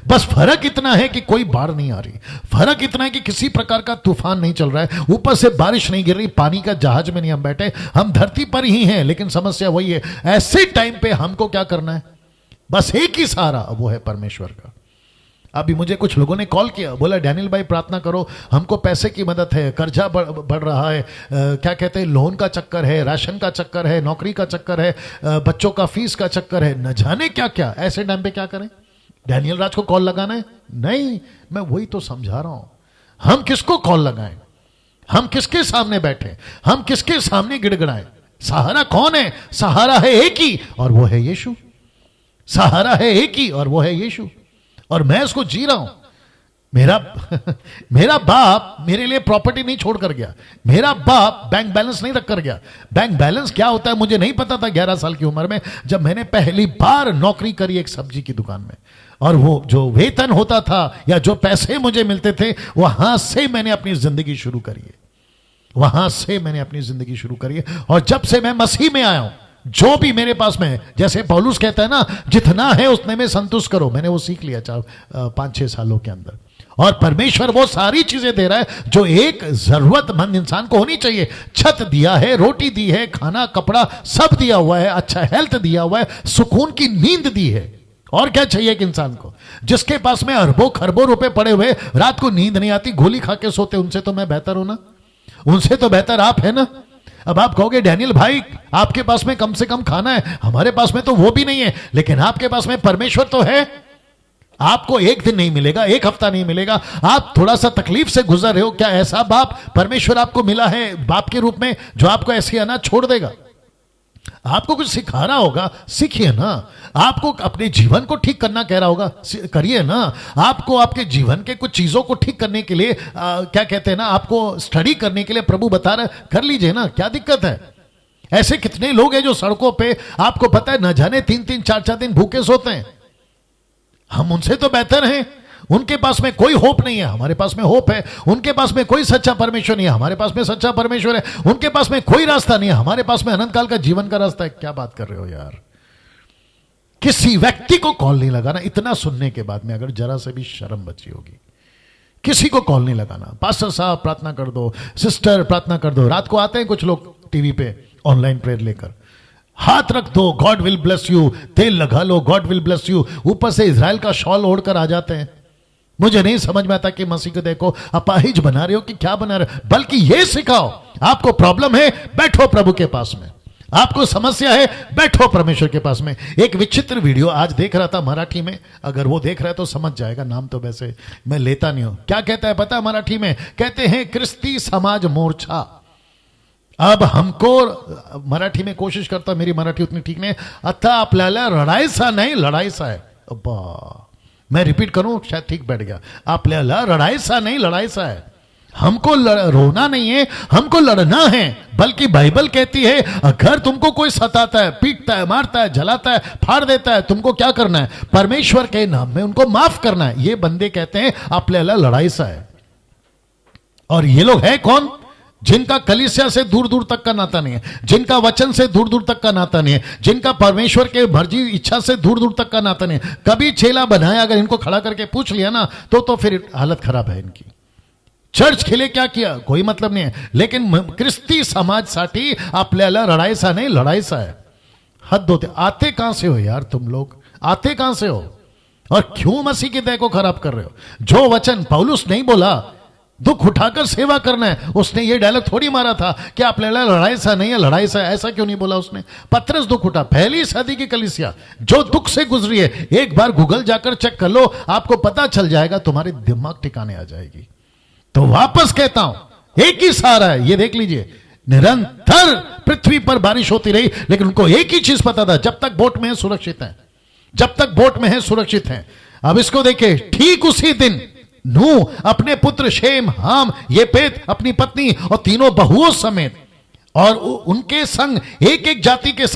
बस फर्क इतना है कि कोई बाढ़ नहीं आ रही, फर्क इतना है कि किसी प्रकार का तूफान नहीं चल रहा है, ऊपर से बारिश नहीं गिर रही, पानी का जहाज में नहीं हम बैठे, हम धरती पर ही हैं। लेकिन समस्या वही है, ऐसे टाइम पे हमको क्या करना है? बस एक ही सहारा, वो है परमेश्वर का। अभी मुझे कुछ लोगों ने कॉल किया, बोला डैनियल भाई प्रार्थना करो, हमको पैसे की मदद है, कर्जा बढ़ रहा है, क्या कहते हैं, लोन का चक्कर है, राशन का चक्कर है, नौकरी का चक्कर है, बच्चों का फीस का चक्कर है, न जाने क्या क्या। ऐसे टाइम पे क्या करें? डैनियल राज को कॉल लगाना है? नहीं, मैं वही तो समझा रहा हूं। हम किसको कॉल लगाएं? हम किसके सामने बैठे? हम किसके सामने गिड़गिड़ाएं? सहारा कौन है? सहारा है एक ही, और वो है यीशु। सहारा है एक ही, और वो है यीशु। और मैं उसको जी रहा हूं। मेरा बाप मेरे लिए प्रॉपर्टी नहीं छोड़ कर गया, मेरा बाप बैंक बैलेंस नहीं रख कर गया। बैंक बैलेंस क्या होता है मुझे नहीं पता था 11 साल की उम्र में, जब मैंने पहली बार नौकरी करी एक सब्जी की दुकान में। और वो जो वेतन होता था या जो पैसे मुझे मिलते थे, वहां से मैंने अपनी जिंदगी शुरू करी है, वहां से मैंने अपनी जिंदगी शुरू करी है। और जब से मैं मसीह में आया हूं, जो भी मेरे पास में है, जैसे पौलुस कहता है ना, जितना है उतने में संतुष्ट करो, मैंने वो सीख लिया 5-6 सालों के अंदर। और परमेश्वर वो सारी चीजें दे रहा है जो एक जरूरतमंद इंसान को होनी चाहिए। छत दिया है, रोटी दी है, खाना कपड़ा सब दिया हुआ है, अच्छा हेल्थ दिया हुआ है, सुकून की नींद दी है। और क्या चाहिए एक इंसान को? जिसके पास में अरबों खरबों रुपए पड़े हुए, रात को नींद नहीं आती, गोली खा के सोते, उनसे तो मैं बेहतर हूं ना, उनसे तो बेहतर आप है ना। अब आप कहोगे डैनियल भाई आपके पास में कम से कम खाना है, हमारे पास में तो वो भी नहीं है, लेकिन आपके पास में परमेश्वर तो है। आपको एक दिन नहीं मिलेगा, एक हफ्ता नहीं मिलेगा, आप थोड़ा सा तकलीफ से गुजर रहे हो, क्या ऐसा बाप परमेश्वर आपको मिला है बाप के रूप में जो आपको ऐसी अनाज छोड़ देगा? आपको कुछ सिखा रहा होगा, सीखिए ना। आपको अपने जीवन को ठीक करना कह रहा होगा, करिए ना। आपको आपके जीवन के कुछ चीजों को ठीक करने के लिए क्या कहते हैं ना, आपको स्टडी करने के लिए प्रभु बता रहे, कर लीजिए ना, क्या दिक्कत है? ऐसे कितने लोग हैं जो सड़कों पे आपको पता है न जाने 3-3 4-4 दिन भूखे सोते हैं। हम उनसे तो बेहतर हैं। उनके पास में कोई होप नहीं है, हमारे पास में होप है। उनके पास में कोई सच्चा परमेश्वर नहीं है, हमारे पास में सच्चा परमेश्वर है। उनके पास में कोई रास्ता नहीं है, हमारे पास में अनंत काल का जीवन का रास्ता है। क्या बात कर रहे हो यार? किसी व्यक्ति को कॉल नहीं लगाना। इतना सुनने के बाद में अगर जरा से भी शर्म बची होगी, किसी को कॉल नहीं लगाना। पास्टर साहब प्रार्थना कर दो, सिस्टर प्रार्थना कर दो। रात को आते हैं कुछ लोग टीवी पे ऑनलाइन प्रेयर लेकर, हाथ रख दो, गॉड विल ब्लेस यू, तेल लगा लो, गॉड विल ब्लेस यू, ऊपर से इजराइल का शॉल ओढ़कर आ जाते हैं। मुझे नहीं समझ में आता कि मसीह को देखो अपाहिज बना रहे हो कि क्या बना रहे हो। बल्कि ये सिखाओ, आपको प्रॉब्लम है बैठो प्रभु के पास में, आपको समस्या है बैठो परमेश्वर के पास में। एक विचित्र वीडियो आज देख रहा था मराठी में, अगर वो देख रहा है तो समझ जाएगा, नाम तो वैसे मैं लेता नहीं हूं। क्या कहता है पता है मराठी में? कहते हैं क्रिस्ती समाज मोर्चा। अब हमको मराठी में कोशिश करता, मेरी मराठी उतनी ठीक नहीं, आता आपल्याला रडायचा नहीं लढायचा है। अब्बा, मैं रिपीट करूं शायद ठीक बैठ गया। आपल्याला रडायचा नहीं लड़ायचा है। हमको रोना नहीं है, हमको लड़ना है। बल्कि बाइबल कहती है अगर तुमको कोई सताता है, पीटता है, मारता है, जलाता है, फाड़ देता है, तुमको क्या करना है? परमेश्वर के नाम में उनको माफ करना है। ये बंदे कहते हैं आपल्याला लड़ायचा है। और ये लोग है कौन? जिनका कलीसिया से दूर दूर तक का नाता नहीं है, जिनका वचन से दूर दूर तक का नाता नहीं है, जिनका परमेश्वर के मर्जी इच्छा से दूर दूर तक का नाता नहीं है। कभी चेला बनाया, अगर इनको खड़ा करके पूछ लिया ना तो फिर हालत खराब है इनकी। चर्च खेले क्या किया, कोई मतलब नहीं है। लेकिन ख्रिस्ती समाजसाठी आपल्याला रडायचा नहीं लढायचा है। हद होते। आते कहां से हो यार तुम लोग? आते कहां से हो? और क्यों मसीह की दया को खराब कर रहे हो? जो वचन पौलुस नहीं बोला दुख उठाकर सेवा करना है, उसने ये डायलॉग थोड़ी मारा था कि आपल्याला लड़ाईसा नहीं है लड़ाईसा है। ऐसा क्यों नहीं बोला उसने? पत्रस दुख उठा, पहली सदी की कलीसिया जो दुख से गुजरी है, एक बार गूगल जाकर चेक कर लो, आपको पता चल जाएगा, तुम्हारे दिमाग ठिकाने आ जाएगी। तो वापस कहता हूं एक ही सहारा है, ये देख लीजिए। निरंतर पृथ्वी पर बारिश होती रही, लेकिन उनको एक ही चीज पता था, जब तक बोट में है सुरक्षित है, जब तक बोट में है सुरक्षित है। अब इसको देखिए, ठीक उसी दिन नूह अपने पुत्र शेम, हाम, येपेत, अपनी पत्नी और तीनों बहुओं समेत और उनके संग एक एक जाति के